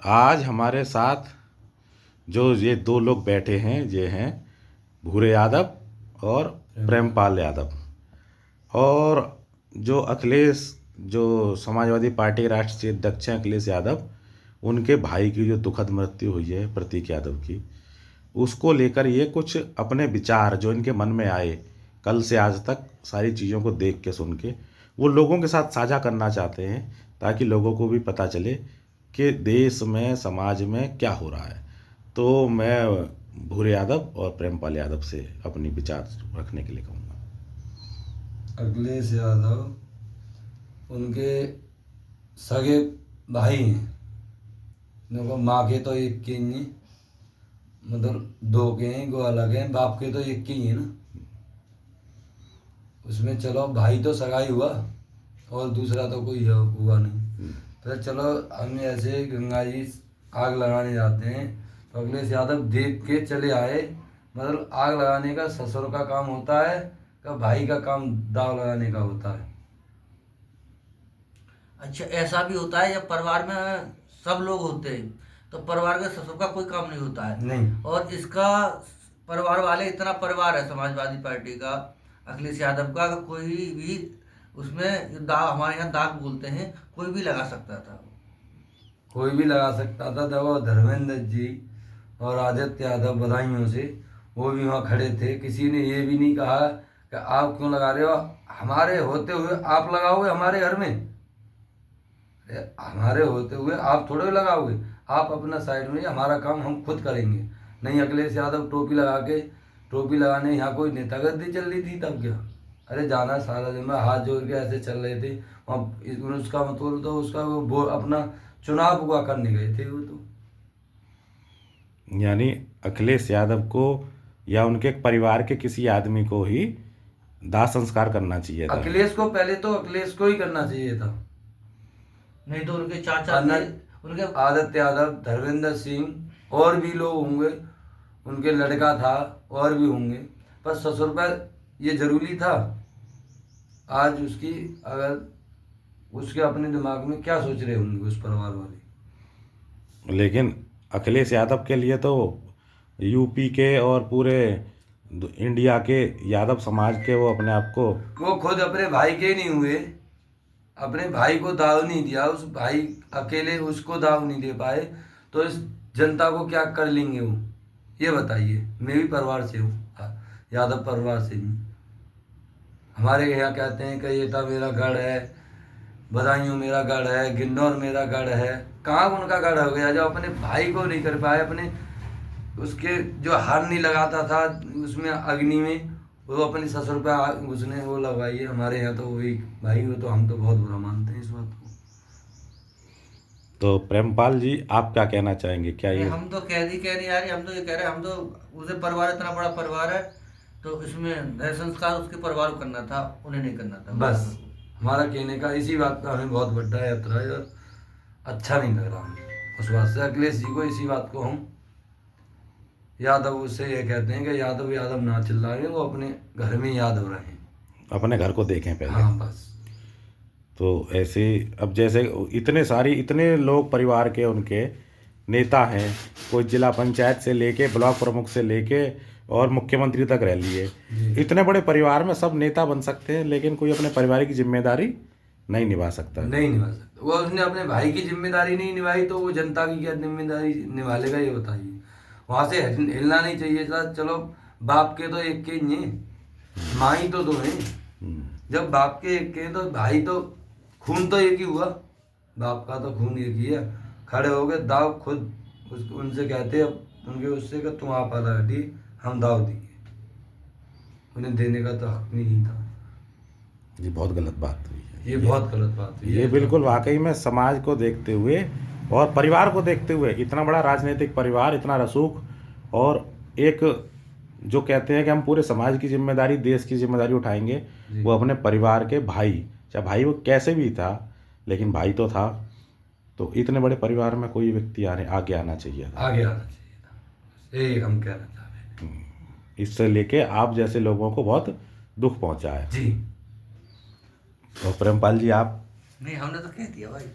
आज हमारे साथ जो ये दो लोग बैठे हैं, ये हैं भूरे यादव और प्रेमपाल यादव। और जो अखिलेश, जो समाजवादी पार्टी के राष्ट्रीय अध्यक्ष हैं अखिलेश यादव, उनके भाई की जो दुखद मृत्यु हुई है प्रतीक यादव की, उसको लेकर ये कुछ अपने विचार जो इनके मन में आए कल से आज तक सारी चीज़ों को देख के सुन के, वो लोगों के साथ साझा करना चाहते हैं, ताकि लोगों को भी पता चले कि देश में, समाज में क्या हो रहा है। तो मैं भूरे यादव और प्रेमपाल यादव से अपनी विचार रखने के लिए कहूँगा। अखिलेश यादव उनके सगे भाई हैं। देखो, माँ के तो एक के ही हैं, मतलब दो के हैं, वो अलग हैं। बाप के तो एक के ही है ना। उसमें चलो भाई तो सगाई हुआ और दूसरा तो कोई हुआ नहीं। फिर चलो हम ऐसे गंगा जी आग लगाने जाते हैं तो अखिलेश यादव देख के चले आए। मतलब आग लगाने का ससुर का काम होता है का भाई का काम दाव लगाने का होता है। अच्छा, ऐसा भी होता है जब परिवार में सब लोग होते हैं तो परिवार के ससुर का कोई काम नहीं होता है। नहीं, और इसका परिवार वाले, इतना परिवार है समाजवादी पार्टी का, अखिलेश यादव का, कोई भी उसमें दाग, हमारे यहाँ दाग बोलते हैं, कोई भी लगा सकता था। कोई भी लगा सकता था। देखो, धर्मेंद्र जी और आदित्य यादव बधाइयों से वो भी वहाँ खड़े थे। किसी ने ये भी नहीं कहा कि आप क्यों लगा रहे हो, हमारे होते हुए आप लगाओगे हमारे घर में। हमारे होते हुए आप थोड़े लगाओगे, आप अपना साइड में, हमारा काम हम खुद करेंगे। नहीं, अखिलेश यादव टोपी लगा के, टोपी लगाने यहाँ कोई नेतागिरी चल रही थी तब क्या? अरे जाना सारा दिन में हाथ जोड़ के ऐसे चल रहे थे वहाँ। उसका मतलब तो उसका वो अपना चुनाव हुआ करने गए थे वो तो। यानी अखिलेश यादव को या उनके परिवार के किसी आदमी को ही दाह संस्कार करना चाहिए था। अखिलेश को पहले तो अखिलेश को ही करना चाहिए था। नहीं तो उनके चाचा थे, उनके आदित्य यादव, धर्मेंद्र सिंह और भी लोग होंगे, उनके लड़का था और भी होंगे, पर ससुर पर ये जरूरी था। आज उसकी अगर उसके अपने दिमाग में क्या सोच रहे होंगे उस परिवार वाले। लेकिन अखिलेश यादव के लिए तो यूपी के और पूरे इंडिया के यादव समाज के वो अपने आप को, वो खुद अपने भाई के नहीं हुए, अपने भाई को दाव नहीं दिया, उस भाई अकेले उसको दाव नहीं दे पाए, तो इस जनता को क्या कर लेंगे वो, ये बताइए। मैं भी परिवार से हूँ, यादव परिवार से हूँ। हमारे यहाँ कहते हैं कि ये था मेरा गढ़ है, बदायूं मेरा गढ़ है, गिन्नौर मेरा गढ़ है। कहाँ उनका गढ़ हो गया जो अपने भाई को नहीं कर पाए, अपने उसके जो हार नहीं लगाता था उसमें अग्नि में, वो अपने ससुर पे उसने वो लगवाई है। हमारे यहाँ तो वही भाई हो, तो हम तो बहुत बुरा मानते हैं इस बात को। तो प्रेमपाल जी आप क्या कहना चाहेंगे? क्या नहीं, ये हम तो कह नहीं आ रही, हम तो ये कह रहे हैं, हम तो उसे परिवार, इतना बड़ा परिवार है तो इसमें दाह संस्कार उसके परिवार को करना था, उन्हें नहीं करना था। बस हमारा कहने का इसी बात का हमें बहुत बड़ा यात्रा है और अच्छा नहीं लग रहा हमें उस बात से। अखिलेश जी को इसी बात को हम यादव से ये कहते हैं कि यादव यादव ना चिल्लाएं, वो अपने घर में यादव रहें, अपने घर को देखें पहले। हाँ बस। तो ऐसे अब जैसे इतने लोग परिवार के उनके नेता हैं, कोई जिला पंचायत से लेके ब्लॉक प्रमुख से लेके और मुख्यमंत्री तक रह लिए। इतने बड़े परिवार में सब नेता बन सकते हैं, लेकिन कोई अपने परिवार की जिम्मेदारी नहीं निभा सकता। नहीं निभा सकता। वो उसने अपने भाई की जिम्मेदारी नहीं निभाई तो वो जनता की क्या जिम्मेदारी निभा लेगा, ये बताइए। वहाँ से हिलना नहीं चाहिए था। चलो, बाप के तो एक के ही हैं, माँ ही तो दो हैं। जब बाप के एक के तो भाई तो खून तो एक ही हुआ, बाप का तो खून एक ही है। खड़े हो गए, दाव खुद उनसे कहते, अब उनके उससे कि तुम आप आधा हटी, हम दाव देंगे। उन्हें देने का तो हक नहीं था। ये बहुत गलत बात हुई है। ये बहुत गलत बात हुई। ये बिल्कुल वाकई में समाज को देखते हुए और परिवार को देखते हुए, इतना बड़ा राजनीतिक परिवार, इतना रसूख, और एक जो कहते हैं कि हम पूरे समाज की जिम्मेदारी, देश की जिम्मेदारी उठाएंगे, वो अपने परिवार के भाई, चाहे भाई वो कैसे भी था, लेकिन भाई तो था। तो इतने बड़े परिवार में कोई व्यक्ति आगे आना चाहिए था, आगे आना चाहिए था, यही हम कहना चाह रहे हैं। इससे लेके आप जैसे लोगों को बहुत दुख पहुंचा है जी। और प्रेमपाल जी आप? नहीं, हमने तो कह दिया भाई।